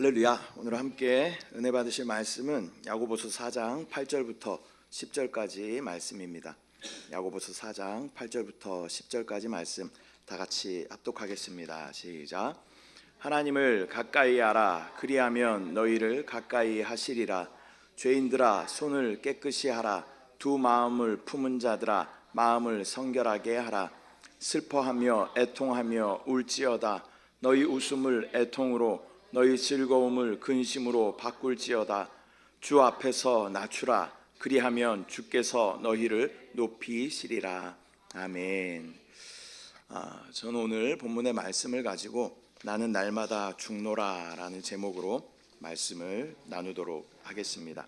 할렐루야. 오늘 함께 은혜 받으실 말씀은 야고보서 4장 8절부터 10절까지 말씀입니다. 야고보서 4장 8절부터 10절까지 말씀 다 같이 합독하겠습니다. 시작. 하나님을 가까이 하라. 그리하면 너희를 가까이 하시리라. 죄인들아 손을 깨끗이 하라. 두 마음을 품은 자들아 마음을 성결하게 하라. 슬퍼하며 애통하며 울지어다. 너희 웃음을 애통으로 너희 즐거움을 근심으로 바꿀지어다. 주 앞에서 낮추라. 그리하면 주께서 너희를 높이시리라. 아멘. 저는 오늘 본문의 말씀을 가지고 나는 날마다 죽노라 라는 제목으로 말씀을 나누도록 하겠습니다.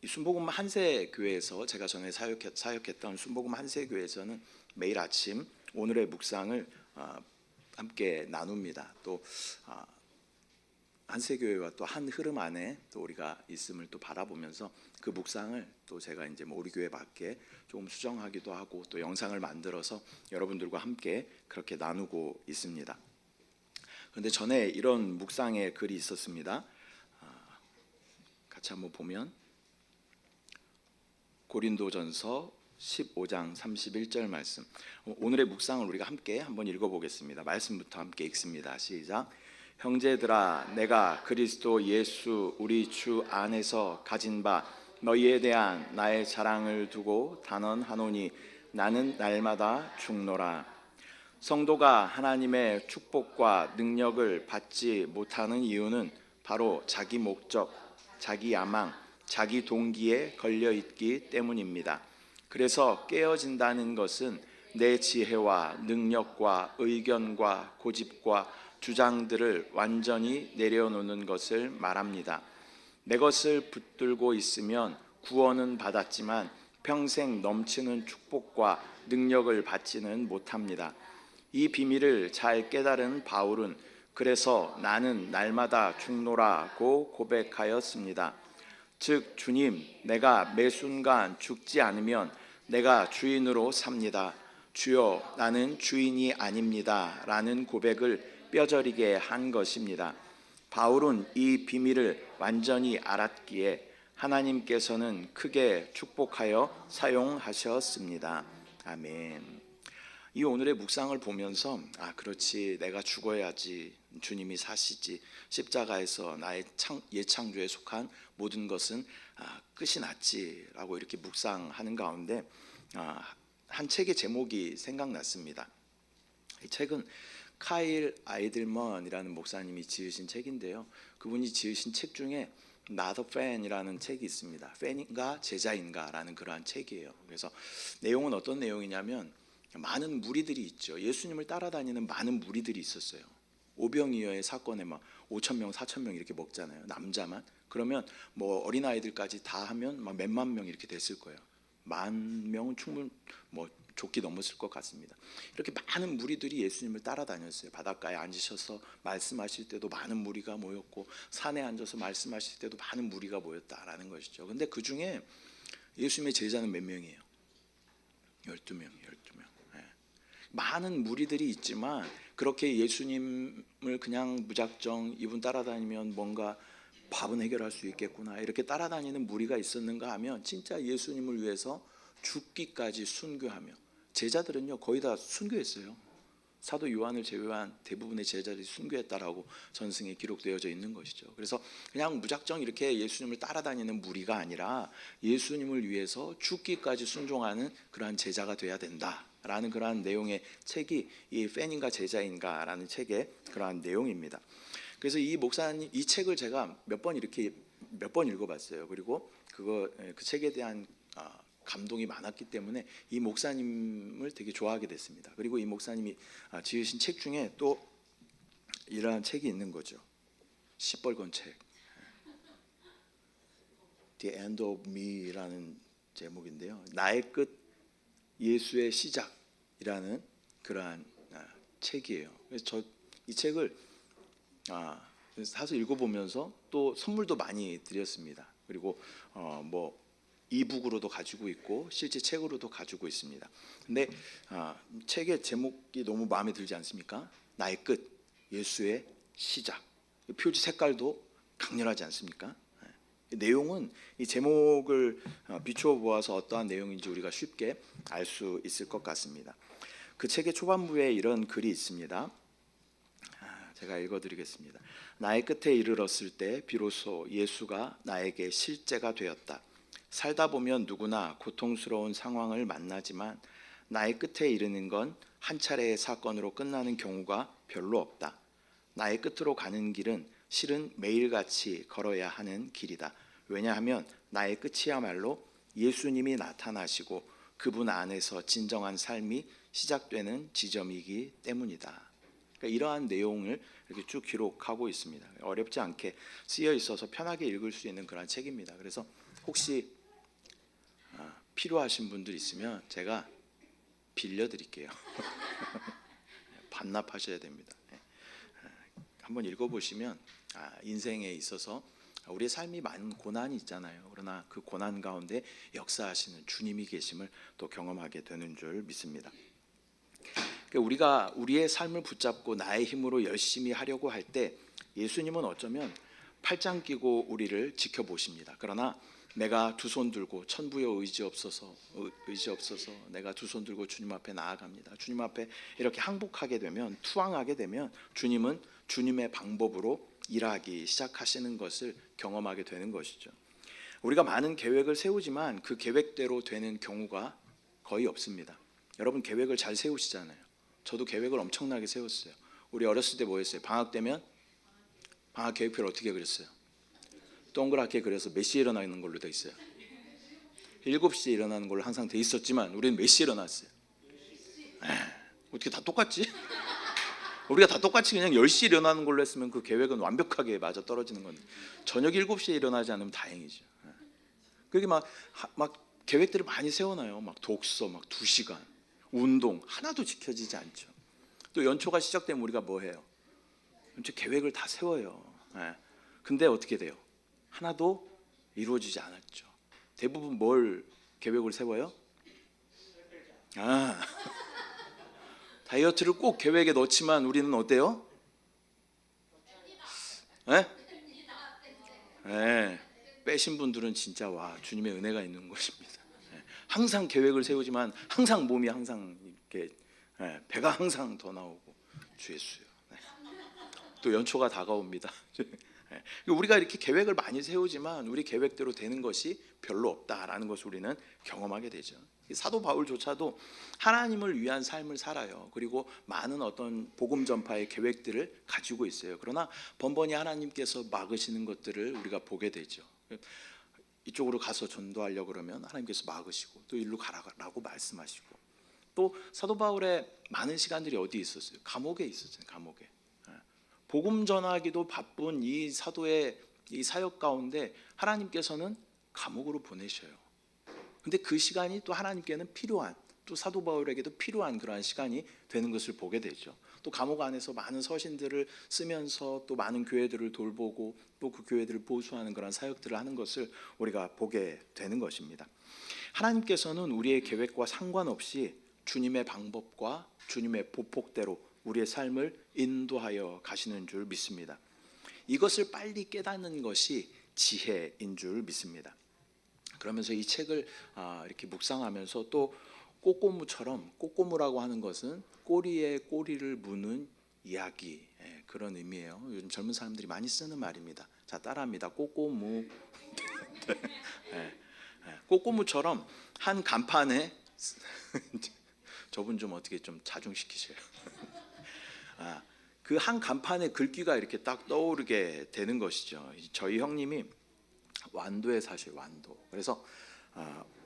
이 순복음 한세교회에서 제가 전에 사역했던 순복음 한세교회에서는 매일 아침 오늘의 묵상을 함께 나눕니다. 또 한세교회와 또 한 흐름 안에 또 우리가 있음을 또 바라보면서 그 묵상을 또 제가 이제 우리 교회 밖에 조금 수정하기도 하고 또 영상을 만들어서 여러분들과 함께 그렇게 나누고 있습니다. 그런데 전에 이런 묵상의 글이 있었습니다. 같이 한번 보면 고린도전서 15장 31절 말씀. 오늘의 묵상을 우리가 함께 한번 읽어보겠습니다. 말씀부터 함께 읽습니다. 시작. 형제들아 내가 그리스도 예수 우리 주 안에서 가진 바 너희에 대한 나의 자랑을 두고 단언하노니 나는 날마다 죽노라. 성도가 하나님의 축복과 능력을 받지 못하는 이유는 바로 자기 목적, 자기 야망, 자기 동기에 걸려있기 때문입니다. 그래서 깨어진다는 것은 내 지혜와 능력과 의견과 고집과 주장들을 완전히 내려놓는 것을 말합니다. 내 것을 붙들고 있으면 구원은 받았지만 평생 넘치는 축복과 능력을 받지는 못합니다. 이 비밀을 잘 깨달은 바울은 그래서 나는 날마다 죽노라고 고백하였습니다. 즉 주님, 내가 매 순간 죽지 않으면 내가 주인으로 삽니다. 주여, 나는 주인이 아닙니다 라는 고백을 뼈저리게 한 것입니다. 바울은 이 비밀을 완전히 알았기에 하나님께서는 크게 축복하여 사용하셨습니다. 아멘. 이 오늘의 묵상을 보면서 그렇지, 내가 죽어야지, 주님이 사시지, 십자가에서 나의 예창조에 속한 모든 것은 끝이 났지라고 이렇게 묵상하는 가운데 한 책의 제목이 생각났습니다. 이 책은 카일 아이들먼이라는 목사님이 지으신 책인데요, 그분이 지으신 책 중에 Not a Fan이라는 책이 있습니다. 팬인가 제자인가라는 그러한 책이에요. 그래서 내용은 어떤 내용이냐면 많은 무리들이 있죠. 예수님을 따라다니는 많은 무리들이 있었어요. 오병이어의 사건에 막 5,000명, 4,000명 이렇게 먹잖아요. 남자만. 그러면 뭐 어린아이들까지 다 하면 막 몇만 명 이렇게 됐을 거예요. 10,000명은 충분 뭐 좋게 넘었을 것 같습니다. 이렇게 많은 무리들이 예수님을 따라다녔어요. 바닷가에 앉으셔서 말씀하실 때도 많은 무리가 모였고 산에 앉아서 말씀하실 때도 많은 무리가 모였다라는 것이죠. 근데 그 중에 예수님의 제자는 몇 명이에요? 12명. 많은 무리들이 있지만 그렇게 예수님을 그냥 무작정 이분 따라다니면 뭔가 밥은 해결할 수 있겠구나 이렇게 따라다니는 무리가 있었는가 하면 진짜 예수님을 위해서 죽기까지 순교하며, 제자들은요 거의 다 순교했어요. 사도 요한을 제외한 대부분의 제자들이 순교했다라고 전승에 기록되어져 있는 것이죠. 그래서 그냥 무작정 이렇게 예수님을 따라다니는 무리가 아니라 예수님을 위해서 죽기까지 순종하는 그러한 제자가 돼야 된다라는 그러한 내용의 책이 이 팬인가 제자인가 라는 책의 그러한 내용입니다. 그래서 이 목사님 이 책을 제가 몇 번 읽어봤어요. 그리고 그 책에 대한 감동이 많았기 때문에 이 목사님을 되게 좋아하게 됐습니다. 그리고 이 목사님이 지으신 책 중에 또 이러한 책이 있는 거죠. 시뻘건 책, The End of Me라는 제목인데요. 나의 끝, 예수의 시작이라는 그러한 책이에요. 그래서 이 책을 사서 읽어보면서 또 선물도 많이 드렸습니다. 그리고 뭐 이북으로도 가지고 있고 실제 책으로도 가지고 있습니다. 근데 책의 제목이 너무 마음에 들지 않습니까? 나의 끝, 예수의 시작. 표지 색깔도 강렬하지 않습니까? 내용은 이 제목을 비추어 보아서 어떠한 내용인지 우리가 쉽게 알 수 있을 것 같습니다. 그 책의 초반부에 이런 글이 있습니다. 제가 읽어드리겠습니다. 나의 끝에 이르렀을 때 비로소 예수가 나에게 실제가 되었다. 살다 보면 누구나 고통스러운 상황을 만나지만 나의 끝에 이르는 건 한 차례의 사건으로 끝나는 경우가 별로 없다. 나의 끝으로 가는 길은 실은 매일같이 걸어야 하는 길이다. 왜냐하면 나의 끝이야말로 예수님이 나타나시고 그분 안에서 진정한 삶이 시작되는 지점이기 때문이다. 그러니까 이러한 내용을 이렇게 쭉 기록하고 있습니다. 어렵지 않게 쓰여 있어서 편하게 읽을 수 있는 그런 책입니다. 그래서 혹시 필요하신 분들 있으면 제가 빌려드릴게요. 반납하셔야 됩니다. 한번 읽어보시면 인생에 있어서 우리의 삶이 많은 고난이 있잖아요. 그러나 그 고난 가운데 역사하시는 주님이 계심을 또 경험하게 되는 줄 믿습니다. 우리가 우리의 삶을 붙잡고 나의 힘으로 열심히 하려고 할 때 예수님은 어쩌면 팔짱 끼고 우리를 지켜보십니다. 그러나 내가 두 손 들고 천부여 의지 없어서 내가 두 손 들고 주님 앞에 나아갑니다. 주님 앞에 이렇게 항복하게 되면, 투항하게 되면 주님은 주님의 방법으로 일하기 시작하시는 것을 경험하게 되는 것이죠. 우리가 많은 계획을 세우지만 그 계획대로 되는 경우가 거의 없습니다. 여러분 계획을 잘 세우시잖아요. 저도 계획을 엄청나게 세웠어요. 우리 어렸을 때 뭐 했어요? 방학 되면 방학 계획표를 어떻게 그렸어요? 동그랗게 그려서 몇 시에 일어나는 걸로 돼 있어요? 7시에 일어나는 걸로 항상 돼 있었지만 우리는 몇 시에 일어났어요? 어떻게 다 똑같지? 우리가 다 똑같이 그냥 10시에 일어나는 걸로 했으면 그 계획은 완벽하게 맞아 떨어지는 건데 저녁 7시에 일어나지 않으면 다행이죠. 그렇게 막 계획들을 많이 세워놔요. 막 독서 막 2시간, 운동 하나도 지켜지지 않죠. 또 연초가 시작되면 우리가 뭐 해요? 연초 계획을 다 세워요. 근데 어떻게 돼요? 하나도 이루어지지 않았죠. 대부분 뭘 계획을 세워요? 다이어트를 꼭 계획에 넣지만 우리는 어때요? 빼신 분들은 진짜 와 주님의 은혜가 있는 것입니다. 항상 계획을 세우지만 항상 몸이 항상 이렇게 배가 항상 더 나오고 주 예수요. 또 연초가 다가옵니다. 우리가 이렇게 계획을 많이 세우지만 우리 계획대로 되는 것이 별로 없다라는 것을 우리는 경험하게 되죠. 사도 바울조차도 하나님을 위한 삶을 살아요. 그리고 많은 어떤 복음 전파의 계획들을 가지고 있어요. 그러나 번번이 하나님께서 막으시는 것들을 우리가 보게 되죠. 이쪽으로 가서 전도하려고 그러면 하나님께서 막으시고 또 일로 가라고 말씀하시고 또 사도 바울의 많은 시간들이 어디 있었어요? 감옥에 있었어요. 감옥에. 복음 전하기도 바쁜 이 사도의 이 사역 가운데 하나님께서는 감옥으로 보내셔요. 근데 그 시간이 또 하나님께는 필요한, 또 사도 바울에게도 필요한 그러한 시간이 되는 것을 보게 되죠. 또 감옥 안에서 많은 서신들을 쓰면서 또 많은 교회들을 돌보고 또 그 교회들을 보수하는 그런 사역들을 하는 것을 우리가 보게 되는 것입니다. 하나님께서는 우리의 계획과 상관없이 주님의 방법과 주님의 보폭대로 우리의 삶을 인도하여 가시는 줄 믿습니다. 이것을 빨리 깨닫는 것이 지혜인 줄 믿습니다. 그러면서 이 책을 이렇게 묵상하면서 또 꼬꼬무처럼, 꼬꼬무라고 하는 것은 꼬리에 꼬리를 무는 이야기, 그런 의미예요. 요즘 젊은 사람들이 많이 쓰는 말입니다. 자, 따라합니다. 꼬꼬무. 꼬꼬무처럼 한 간판에 저분 좀 어떻게 좀 자중시키세요. 그 한 간판에 글귀가 이렇게 딱 떠오르게 되는 것이죠. 저희 형님이 완도에 사실 완도. 그래서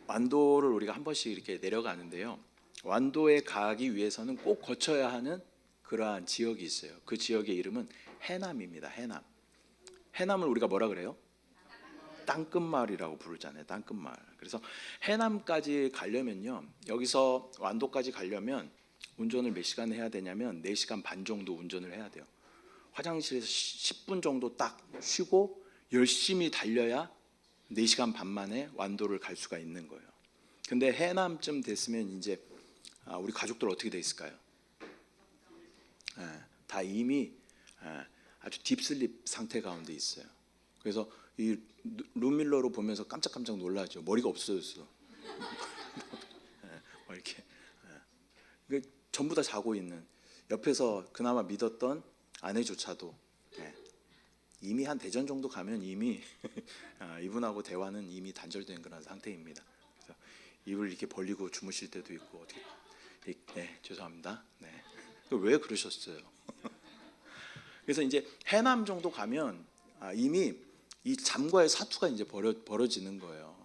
완도를 우리가 한 번씩 이렇게 내려가는데요. 완도에 가기 위해서는 꼭 거쳐야 하는 그러한 지역이 있어요. 그 지역의 이름은 해남입니다. 해남. 해남을 우리가 뭐라 그래요? 땅끝마을이라고 부르잖아요. 땅끝마을. 그래서 해남까지 가려면요, 여기서 완도까지 가려면 운전을 몇 시간 해야 되냐면 4시간 반 정도 운전을 해야 돼요. 화장실에서 10분 정도 딱 쉬고 열심히 달려야 4시간 반 만에 완도를 갈 수가 있는 거예요. 근데 해남쯤 됐으면 이제 우리 가족들 어떻게 돼 있을까요? 다 이미 아주 딥슬립 상태 가운데 있어요. 그래서 이 룸밀러로 보면서 깜짝깜짝 놀라죠. 머리가 없어졌어. 이렇게 전부 다 자고 있는, 옆에서 그나마 믿었던 아내조차도 이미 한 대전 정도 가면 이미 이분하고 대화는 이미 단절된 그런 상태입니다. 그래서 입을 이렇게 벌리고 주무실 때도 있고 어떻게 죄송합니다. 왜 그러셨어요? 그래서 이제 해남 정도 가면 이미 이 잠과의 사투가 이제 벌어지는 거예요.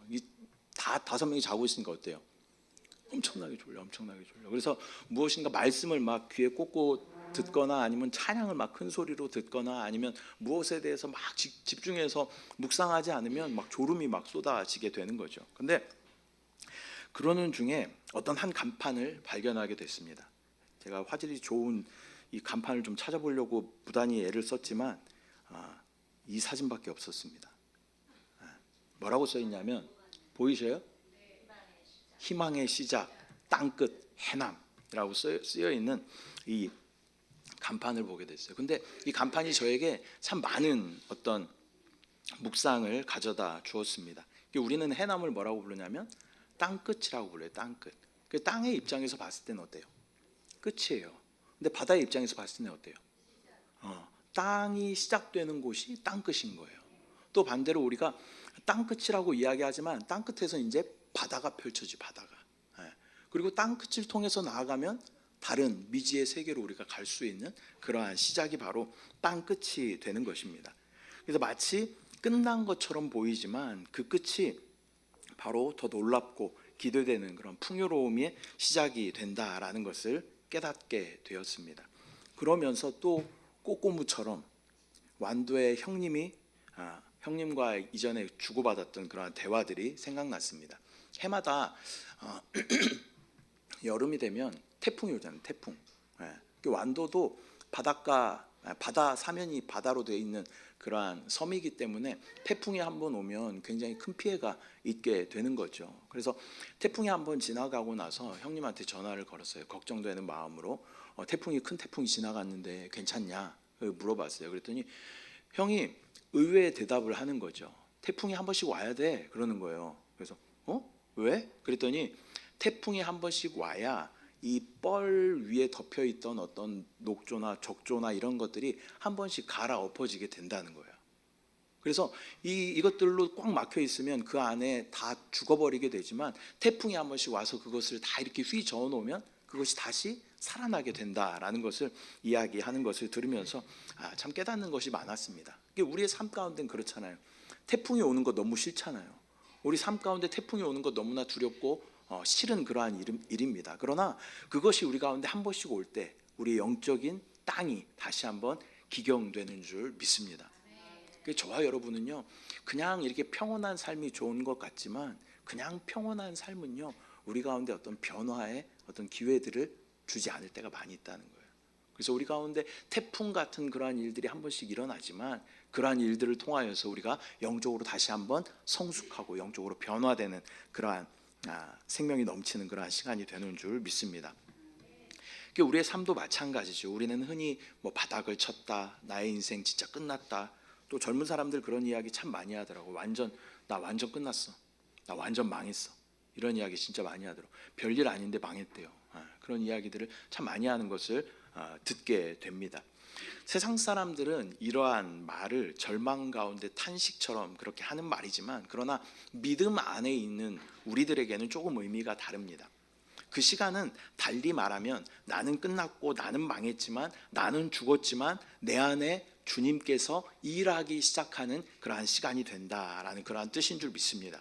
다 5명이 자고 있으니까 어때요? 엄청나게 졸려. 그래서 무엇인가 말씀을 막 귀에 꽂고 듣거나 아니면 찬양을 막 큰 소리로 듣거나 아니면 무엇에 대해서 막 집중해서 묵상하지 않으면 막 졸음이 막 쏟아지게 되는 거죠. 근데 그러는 중에 어떤 한 간판을 발견하게 됐습니다. 제가 화질이 좋은 이 간판을 좀 찾아보려고 부단히 애를 썼지만 이 사진밖에 없었습니다. 뭐라고 써 있냐면 보이세요? 희망의 시작, 땅끝 해남이라고 쓰여 있는 이 간판을 보게 됐어요. 근데 이 간판이 저에게 참 많은 어떤 묵상을 가져다 주었습니다. 우리는 해남을 뭐라고 부르냐면 땅끝이라고 불러요. 땅끝. 그 땅의 입장에서 봤을 때는 어때요? 끝이에요. 근데 바다의 입장에서 봤을 때는 어때요? 땅이 시작되는 곳이 땅끝인 거예요. 또 반대로 우리가 땅끝이라고 이야기하지만 땅끝에서 이제 바다가 펼쳐지, 바다가. 그리고 땅끝을 통해서 나아가면 다른 미지의 세계로 우리가 갈 수 있는 그러한 시작이 바로 땅끝이 되는 것입니다. 그래서 마치 끝난 것처럼 보이지만 그 끝이 바로 더 놀랍고 기대되는 그런 풍요로움의 시작이 된다라는 것을 깨닫게 되었습니다. 그러면서 또 꼬꼬무처럼 완도의 형님과 이전에 주고받았던 그런 대화들이 생각났습니다. 해마다 여름이 되면 태풍이 오잖아요. 태풍. 완도도 바다 사면이 바다로 되어 있는 그러한 섬이기 때문에 태풍이 한번 오면 굉장히 큰 피해가 있게 되는 거죠. 그래서 태풍이 한번 지나가고 나서 형님한테 전화를 걸었어요. 걱정되는 마음으로 큰 태풍이 지나갔는데 괜찮냐 물어봤어요. 그랬더니 형이 의외의 대답을 하는 거죠. 태풍이 한 번씩 와야 돼 그러는 거예요. 그래서 왜? 그랬더니 태풍이 한 번씩 와야 이 뻘 위에 덮여 있던 어떤 녹조나 적조나 이런 것들이 한 번씩 갈아엎어지게 된다는 거예요. 그래서 이것들로 꽉 막혀 있으면 그 안에 다 죽어버리게 되지만 태풍이 한 번씩 와서 그것을 다 이렇게 휘 저어 놓으면 그것이 다시 살아나게 된다라는 것을 이야기하는 것을 들으면서 참 깨닫는 것이 많았습니다. 우리의 삶 가운데는 그렇잖아요. 태풍이 오는 거 너무 싫잖아요. 우리 삶 가운데 태풍이 오는 거 너무나 두렵고 싫은 그러한 일입니다. 그러나 그것이 우리 가운데 한 번씩 올 때 우리 영적인 땅이 다시 한번 기경되는 줄 믿습니다. 저와 여러분은요, 그냥 이렇게 평온한 삶이 좋은 것 같지만 그냥 평온한 삶은요, 우리 가운데 어떤 변화의 어떤 기회들을 주지 않을 때가 많이 있다는 거예요. 그래서 우리 가운데 태풍 같은 그러한 일들이 한 번씩 일어나지만 그러한 일들을 통하여서 우리가 영적으로 다시 한번 성숙하고 영적으로 변화되는 그러한 생명이 넘치는 그러한 시간이 되는 줄 믿습니다. 우리의 삶도 마찬가지죠. 우리는 흔히 바닥을 쳤다, 나의 인생 진짜 끝났다. 또 젊은 사람들 그런 이야기 참 많이 하더라고. 나 완전 끝났어. 나 완전 망했어. 이런 이야기 진짜 많이 하더라고. 별일 아닌데 망했대요. 그런 이야기들을 참 많이 하는 것을 듣게 됩니다. 세상 사람들은 이러한 말을 절망 가운데 탄식처럼 그렇게 하는 말이지만 그러나 믿음 안에 있는 우리들에게는 조금 의미가 다릅니다. 그 시간은 달리 말하면 나는 끝났고 나는 망했지만 나는 죽었지만 내 안에 주님께서 일하기 시작하는 그러한 시간이 된다라는 그러한 뜻인 줄 믿습니다.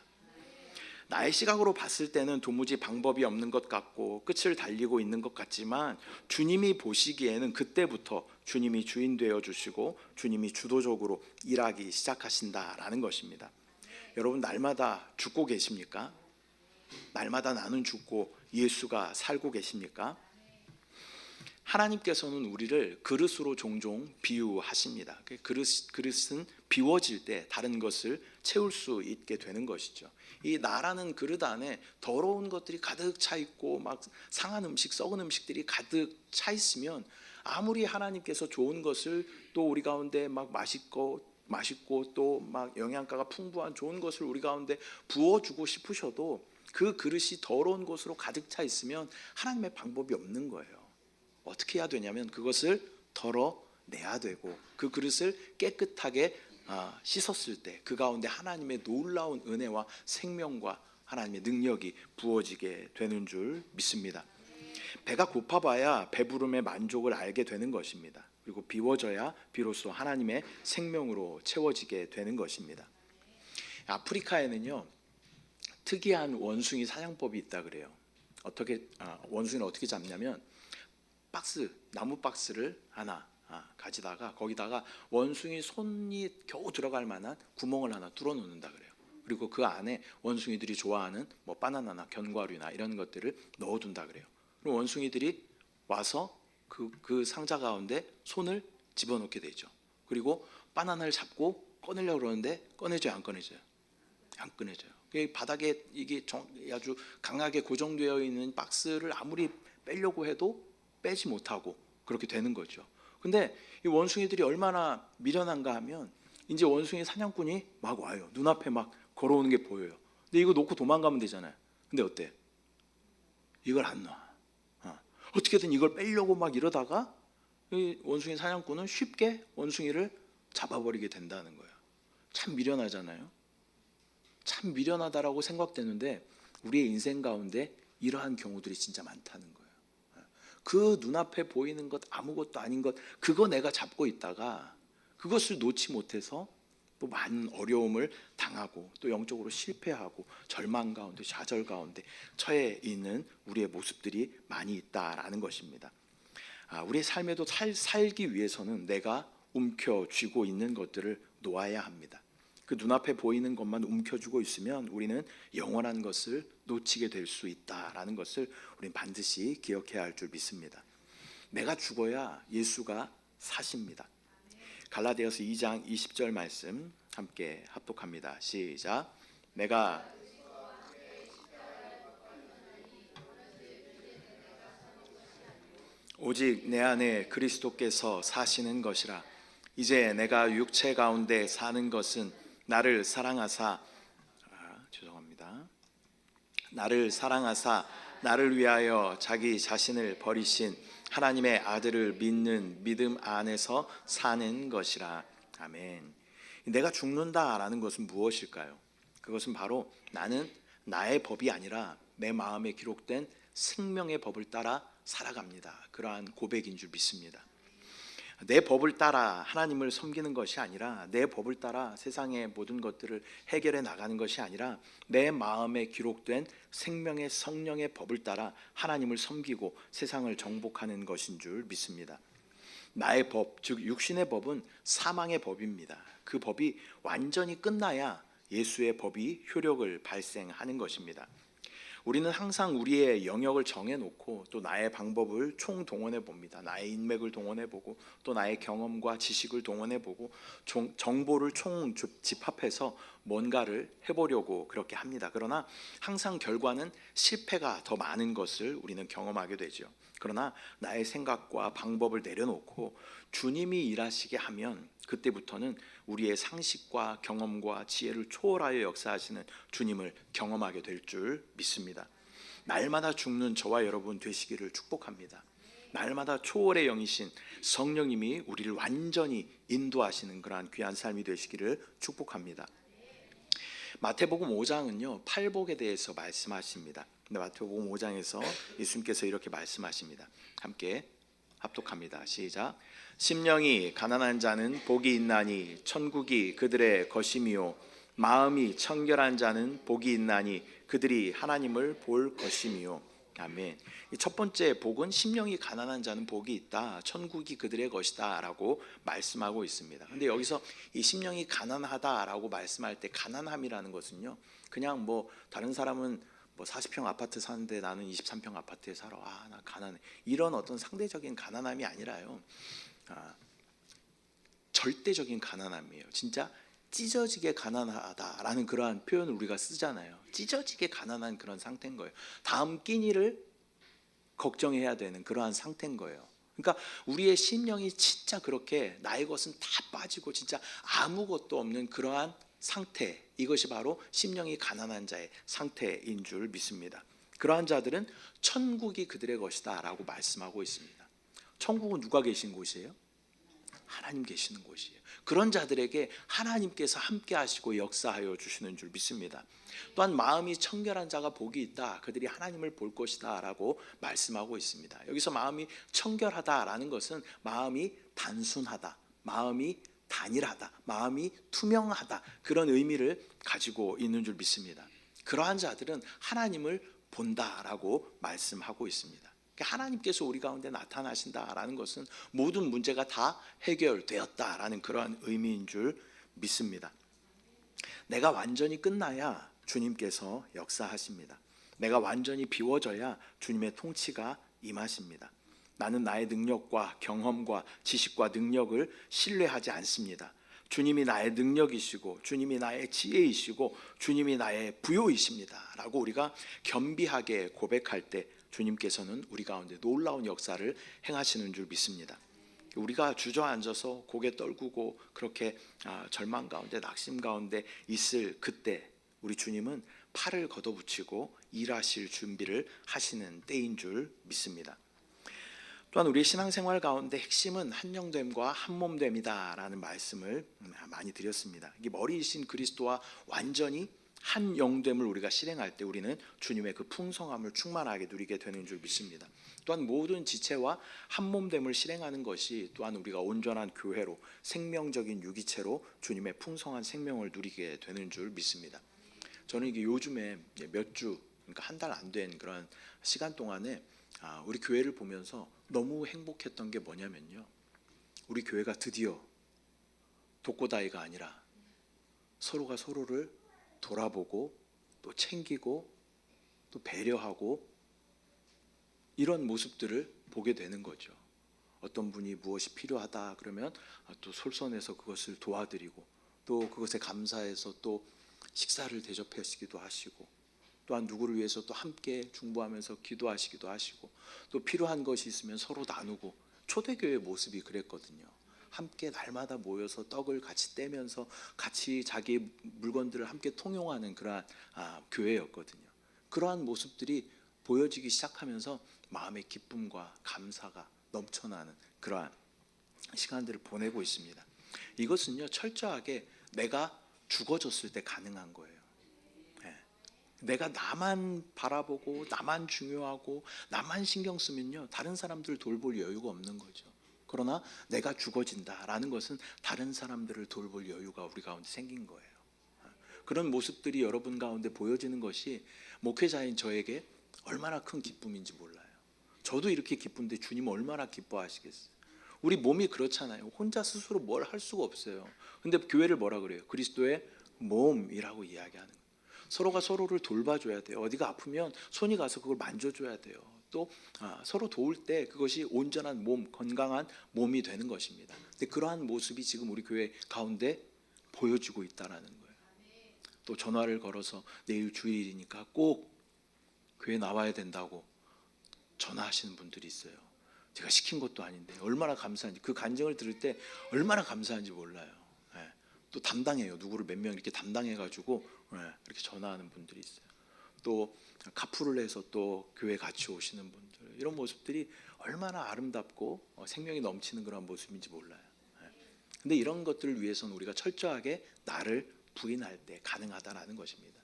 나의 시각으로 봤을 때는 도무지 방법이 없는 것 같고 끝을 달리고 있는 것 같지만 주님이 보시기에는 그때부터 주님이 주인 되어 주시고 주님이 주도적으로 일하기 시작하신다라는 것입니다. 여러분, 날마다 죽고 계십니까? 날마다 나는 죽고 예수가 살고 계십니까? 하나님께서는 우리를 그릇으로 종종 비유하십니다. 그릇은 비워질 때 다른 것을 채울 수 있게 되는 것이죠. 이 나라는 그릇 안에 더러운 것들이 가득 차 있고 막 상한 음식, 썩은 음식들이 가득 차 있으면 아무리 하나님께서 좋은 것을 또 우리 가운데 막 맛있고 또 막 영양가가 풍부한 좋은 것을 우리 가운데 부어주고 싶으셔도 그 그릇이 더러운 것으로 가득 차 있으면 하나님의 방법이 없는 거예요. 어떻게 해야 되냐면 그것을 덜어내야 되고 그 그릇을 깨끗하게 씻었을 때 그 가운데 하나님의 놀라운 은혜와 생명과 하나님의 능력이 부어지게 되는 줄 믿습니다. 배가 고파봐야 배부름의 만족을 알게 되는 것입니다. 그리고 비워져야 비로소 하나님의 생명으로 채워지게 되는 것입니다. 아프리카에는요 특이한 원숭이 사냥법이 있다 그래요. 원숭이를 어떻게 잡냐면 나무 박스를 하나 가지다가 거기다가 원숭이 손이 겨우 들어갈 만한 구멍을 하나 뚫어 놓는다 그래요. 그리고 그 안에 원숭이들이 좋아하는 뭐 바나나나 견과류나 이런 것들을 넣어둔다 그래요. 그럼 원숭이들이 와서 그 상자 가운데 손을 집어넣게 되죠. 그리고 바나나를 잡고 꺼내려고 그러는데 꺼내져요, 안 꺼내져요? 안 꺼내져요. 바닥에 이게 아주 강하게 고정되어 있는 박스를 아무리 빼려고 해도 빼지 못하고 그렇게 되는 거죠. 근데 이 원숭이들이 얼마나 미련한가 하면 이제 원숭이 사냥꾼이 막 와요. 눈앞에 막 걸어오는 게 보여요. 근데 이거 놓고 도망가면 되잖아요. 근데 어때? 이걸 안 놔. 어떻게든 이걸 빼려고 막 이러다가 이 원숭이 사냥꾼은 쉽게 원숭이를 잡아버리게 된다는 거예요. 참 미련하잖아요. 참 미련하다라고 생각되는데 우리의 인생 가운데 이러한 경우들이 진짜 많다는 거예요. 그 눈앞에 보이는 것 아무것도 아닌 것 그거 내가 잡고 있다가 그것을 놓지 못해서 또 많은 어려움을 당하고 또 영적으로 실패하고 절망 가운데 좌절 가운데 처해 있는 우리의 모습들이 많이 있다라는 것입니다. 우리의 삶에도 살기 위해서는 내가 움켜쥐고 있는 것들을 놓아야 합니다. 그 눈앞에 보이는 것만 움켜쥐고 있으면 우리는 영원한 것을 놓치게 될 수 있다라는 것을 우리는 반드시 기억해야 할 줄 믿습니다. 내가 죽어야 예수가 사십니다. 갈라디아서 2장 20절 말씀 함께 합독합니다. 시작. 내가 오직 내 안에 그리스도께서 사시는 것이라. 이제 내가 육체 가운데 사는 것은 나를 사랑하사 나를 위하여 자기 자신을 버리신 하나님의 아들을 믿는 믿음 안에서 사는 것이라. 아멘. 내가 죽는다라는 것은 무엇일까요? 그것은 바로 나는 나의 법이 아니라 내 마음에 기록된 생명의 법을 따라 살아갑니다. 그러한 고백인 줄 믿습니다. 내 법을 따라 하나님을 섬기는 것이 아니라 내 법을 따라 세상의 모든 것들을 해결해 나가는 것이 아니라 내 마음에 기록된 생명의 성령의 법을 따라 하나님을 섬기고 세상을 정복하는 것인 줄 믿습니다. 나의 법, 즉 육신의 법은 사망의 법입니다. 그 법이 완전히 끝나야 예수의 법이 효력을 발생하는 것입니다. 우리는 항상 우리의 영역을 정해놓고 또 나의 방법을 총동원해 봅니다. 나의 인맥을 동원해 보고 또 나의 경험과 지식을 동원해 보고 정보를 총집합해서 뭔가를 해보려고 그렇게 합니다. 그러나 항상 결과는 실패가 더 많은 것을 우리는 경험하게 되죠. 그러나 나의 생각과 방법을 내려놓고 주님이 일하시게 하면 그때부터는 우리의 상식과 경험과 지혜를 초월하여 역사하시는 주님을 경험하게 될 줄 믿습니다. 날마다 죽는 저와 여러분 되시기를 축복합니다. 날마다 초월의 영이신 성령님이 우리를 완전히 인도하시는 그러한 귀한 삶이 되시기를 축복합니다. 마태복음 5장은요 팔복에 대해서 말씀하십니다. 마태복음 5장에서 예수님께서 이렇게 말씀하십니다. 함께 합독합니다. 시작. 심령이 가난한 자는 복이 있나니 천국이 그들의 것이미요 마음이 청결한 자는 복이 있나니 그들이 하나님을 볼 것이미요. 아멘. 첫 번째 복은 심령이 가난한 자는 복이 있다, 천국이 그들의 것이다 라고 말씀하고 있습니다. 근데 여기서 이 심령이 가난하다라고 말씀할 때 가난함이라는 것은요 그냥 뭐 다른 사람은 뭐 40평 아파트 사는데 나는 23평 아파트에 살아. 나 가난해. 이런 어떤 상대적인 가난함이 아니라요. 절대적인 가난함이에요. 진짜 찢어지게 가난하다라는 그러한 표현을 우리가 쓰잖아요. 찢어지게 가난한 그런 상태인 거예요. 다음 끼니를 걱정해야 되는 그러한 상태인 거예요. 그러니까 우리의 심령이 진짜 그렇게 나의 것은 다 빠지고 진짜 아무것도 없는 그러한 상태, 이것이 바로 심령이 가난한 자의 상태인 줄 믿습니다. 그러한 자들은 천국이 그들의 것이다 라고 말씀하고 있습니다. 천국은 누가 계신 곳이에요? 하나님 계시는 곳이에요. 그런 자들에게 하나님께서 함께 하시고 역사하여 주시는 줄 믿습니다. 또한 마음이 청결한 자가 복이 있다, 그들이 하나님을 볼 것이다 라고 말씀하고 있습니다. 여기서 마음이 청결하다라는 것은 마음이 단순하다, 마음이 단일하다, 마음이 투명하다, 그런 의미를 가지고 있는 줄 믿습니다. 그러한 자들은 하나님을 본다라고 말씀하고 있습니다. 하나님께서 우리 가운데 나타나신다라는 것은 모든 문제가 다 해결되었다라는 그러한 의미인 줄 믿습니다. 내가 완전히 끝나야 주님께서 역사하십니다. 내가 완전히 비워져야 주님의 통치가 임하십니다. 나는 나의 능력과 경험과 지식과 능력을 신뢰하지 않습니다. 주님이 나의 능력이시고 주님이 나의 지혜이시고 주님이 나의 부요이십니다 라고 우리가 겸비하게 고백할 때 주님께서는 우리 가운데 놀라운 역사를 행하시는 줄 믿습니다. 우리가 주저앉아서 고개 떨구고 그렇게 절망 가운데 낙심 가운데 있을 그때 우리 주님은 팔을 걷어붙이고 일하실 준비를 하시는 때인 줄 믿습니다. 또한 우리의 신앙생활 가운데 핵심은 한영됨과 한몸됨이다라는 말씀을 많이 드렸습니다. 이게 머리이신 그리스도와 완전히 한 영됨을 우리가 실행할 때 우리는 주님의 그 풍성함을 충만하게 누리게 되는 줄 믿습니다. 또한 모든 지체와 한몸됨을 실행하는 것이 또한 우리가 온전한 교회로 생명적인 유기체로 주님의 풍성한 생명을 누리게 되는 줄 믿습니다. 저는 이게 요즘에 몇 주, 그러니까 한 달 안 된 그런 시간 동안에 우리 교회를 보면서 너무 행복했던 게 뭐냐면요, 우리 교회가 드디어 독고다이가 아니라 서로가 서로를 돌아보고 또 챙기고 또 배려하고 이런 모습들을 보게 되는 거죠. 어떤 분이 무엇이 필요하다 그러면 또 솔선해서 그것을 도와드리고 또 그것에 감사해서 또 식사를 대접하시기도 하시고 또한 누구를 위해서 또 함께 중보하면서 기도하시기도 하시고 또 필요한 것이 있으면 서로 나누고, 초대교회의 모습이 그랬거든요. 함께 날마다 모여서 떡을 같이 떼면서 같이 자기 물건들을 함께 통용하는 그러한 교회였거든요. 그러한 모습들이 보여지기 시작하면서 마음의 기쁨과 감사가 넘쳐나는 그러한 시간들을 보내고 있습니다. 이것은요, 철저하게 내가 죽어졌을 때 가능한 거예요. 내가 나만 바라보고 나만 중요하고 나만 신경 쓰면요, 다른 사람들 돌볼 여유가 없는 거죠. 그러나 내가 죽어진다라는 것은 다른 사람들을 돌볼 여유가 우리 가운데 생긴 거예요. 그런 모습들이 여러분 가운데 보여지는 것이 목회자인 저에게 얼마나 큰 기쁨인지 몰라요. 저도 이렇게 기쁜데 주님 얼마나 기뻐하시겠어요. 우리 몸이 그렇잖아요. 혼자 스스로 뭘 할 수가 없어요. 근데 교회를 뭐라 그래요? 그리스도의 몸이라고 이야기하는 거예요. 서로가 서로를 돌봐줘야 돼요. 어디가 아프면 손이 가서 그걸 만져줘야 돼요. 또 서로 도울 때 그것이 온전한 몸, 건강한 몸이 되는 것입니다. 근데 그러한 모습이 지금 우리 교회 가운데 보여지고 있다라는 거예요. 또 전화를 걸어서 내일 주일이니까 꼭 교회 나와야 된다고 전화하시는 분들이 있어요. 제가 시킨 것도 아닌데 얼마나 감사한지, 그 간증을 들을 때 얼마나 감사한지 몰라요. 또 담당해요. 누구를 몇 명 이렇게 담당해가지고 이렇게 전화하는 분들이 있어요. 또 카풀을 해서 또 교회 같이 오시는 분들, 이런 모습들이 얼마나 아름답고 생명이 넘치는 그런 모습인지 몰라요. 근데 이런 것들을 위해서는 우리가 철저하게 나를 부인할 때 가능하다라는 것입니다.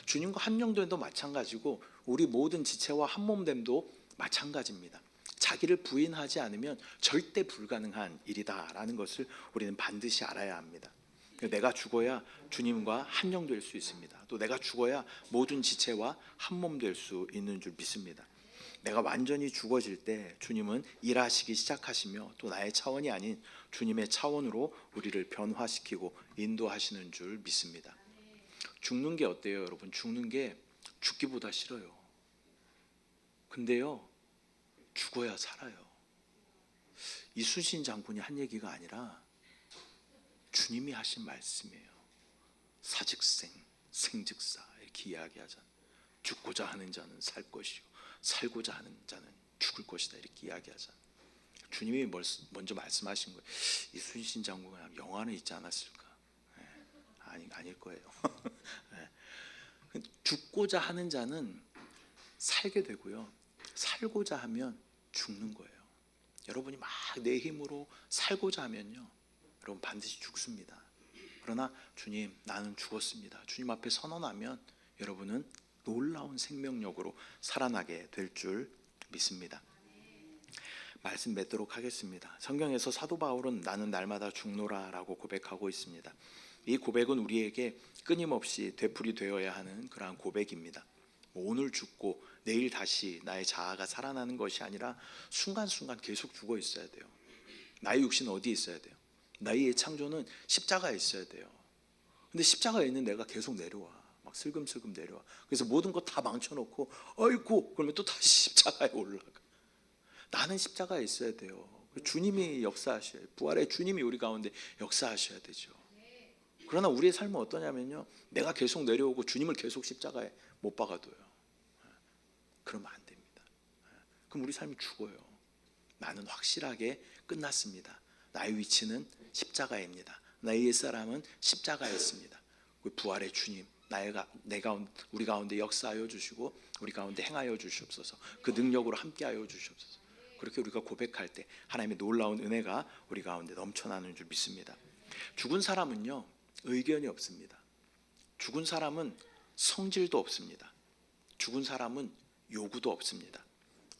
주님과 한영됨도 마찬가지고 우리 모든 지체와 한몸됨도 마찬가지입니다. 자기를 부인하지 않으면 절대 불가능한 일이다라는 것을 우리는 반드시 알아야 합니다. 내가 죽어야 주님과 한영될 수 있습니다. 또 내가 죽어야 모든 지체와 한몸 될 수 있는 줄 믿습니다. 내가 완전히 죽어질 때 주님은 일하시기 시작하시며 또 나의 차원이 아닌 주님의 차원으로 우리를 변화시키고 인도하시는 줄 믿습니다. 죽는 게 어때요, 여러분? 죽는 게 죽기보다 싫어요. 근데요, 죽어야 살아요. 이순신 장군이 한 얘기가 아니라 주님이 하신 말씀이에요. 사즉생, 생즉사 이렇게 이야기하잖아요. 죽고자 하는 자는 살 것이요 살고자 하는 자는 죽을 것이다 이렇게 이야기하잖아요. 주님이 먼저 말씀하신 거예요. 이순신 장군은 영화는 있지 않았을까? 아닐 거예요. 죽고자 하는 자는 살게 되고요, 살고자 하면 죽는 거예요. 여러분이 막 내 힘으로 살고자 하면요, 여러분 반드시 죽습니다. 그러나 주님, 나는 죽었습니다, 주님 앞에 선언하면 여러분은 놀라운 생명력으로 살아나게 될 줄 믿습니다. 말씀 맺도록 하겠습니다. 성경에서 사도 바울은 나는 날마다 죽노라 라고 고백하고 있습니다. 이 고백은 우리에게 끊임없이 되풀이 되어야 하는 그러한 고백입니다. 오늘 죽고 내일 다시 나의 자아가 살아나는 것이 아니라 순간순간 계속 죽어 있어야 돼요. 나의 육신은 어디에 있어야 돼요? 나의 창조는 십자가에 있어야 돼요. 근데 십자가에 있는 내가 계속 내려와, 막 슬금슬금 내려와. 그래서 모든 거 다 망쳐놓고 아이고 그러면 또 다시 십자가에 올라가. 나는 십자가에 있어야 돼요. 주님이 역사하셔야, 부활의 주님이 우리 가운데 역사하셔야 되죠. 그러나 우리의 삶은 어떠냐면요, 내가 계속 내려오고 주님을 계속 십자가에 못 박아둬요. 그러면 안 됩니다. 그럼 우리 삶이 죽어요. 나는 확실하게 끝났습니다. 나의 위치는 십자가입니다. 나의 옛사람은 십자가였습니다. 부활의 주님, 우리 가운데 역사하여 주시고 우리 가운데 행하여 주시옵소서. 그 능력으로 함께하여 주시옵소서. 그렇게 우리가 고백할 때 하나님의 놀라운 은혜가 우리 가운데 넘쳐나는 줄 믿습니다. 죽은 사람은요, 의견이 없습니다. 죽은 사람은 성질도 없습니다. 죽은 사람은 요구도 없습니다.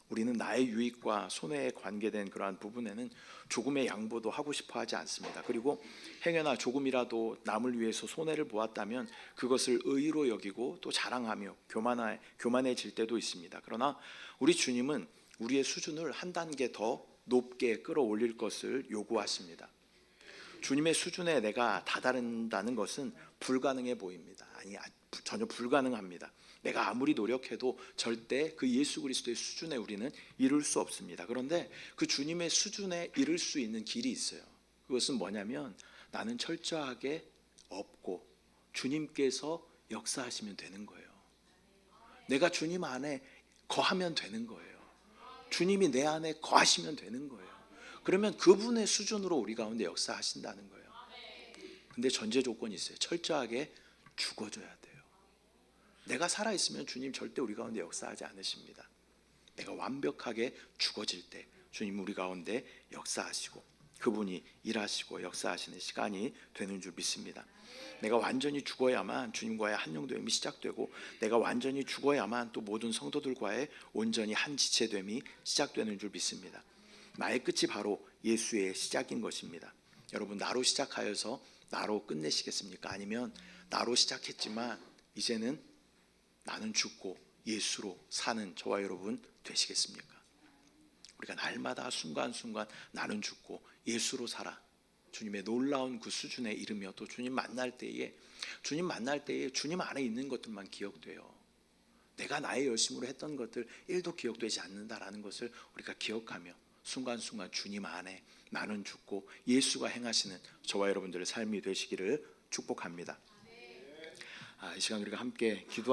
우리는 나의 유익과 손해에 관계된 그러한 부분에는 조금의 양보도 하고 싶어 하지 않습니다. 그리고 행여나 조금이라도 남을 위해서 손해를 보았다면 그것을 의의로 여기고 또 자랑하며 교만해질 때도 있습니다. 그러나 우리 주님은 우리의 수준을 한 단계 더 높게 끌어올릴 것을 요구하십니다. 주님의 수준에 내가 다다른다는 것은 불가능해 보입니다. 아니, 전혀 불가능합니다. 내가 아무리 노력해도 절대 그 예수 그리스도의 수준에 우리는 이룰 수 없습니다. 그런데 그 주님의 수준에 이룰 수 있는 길이 있어요. 그것은 뭐냐면 나는 철저하게 없고 주님께서 역사하시면 되는 거예요. 내가 주님 안에 거하면 되는 거예요. 주님이 내 안에 거하시면 되는 거예요. 그러면 그분의 수준으로 우리 가운데 역사하신다는 거예요. 근데 전제 조건이 있어요. 철저하게 죽어줘야 돼요. 내가 살아있으면 주님 절대 우리 가운데 역사하지 않으십니다. 내가 완벽하게 죽어질 때 주님 우리 가운데 역사하시고 그분이 일하시고 역사하시는 시간이 되는 줄 믿습니다. 내가 완전히 죽어야만 주님과의 한영됨이 시작되고 내가 완전히 죽어야만 또 모든 성도들과의 온전히 한 지체됨이 시작되는 줄 믿습니다. 나의 끝이 바로 예수의 시작인 것입니다. 여러분, 나로 시작하여서 나로 끝내시겠습니까? 아니면 나로 시작했지만 이제는 나는 죽고 예수로 사는 저와 여러분 되시겠습니까? 우리가 날마다 순간순간 나는 죽고 예수로 살아 주님의 놀라운 그 수준에 이르며 또 주님 만날 때에 주님 안에 있는 것들만 기억돼요. 내가 나의 열심으로 했던 것들 1도 기억되지 않는다라는 것을 우리가 기억하며 순간순간 주님 안에 나는 죽고 예수가 행하시는 저와 여러분들의 삶이 되시기를 축복합니다. 이 시간 우리가 함께 기도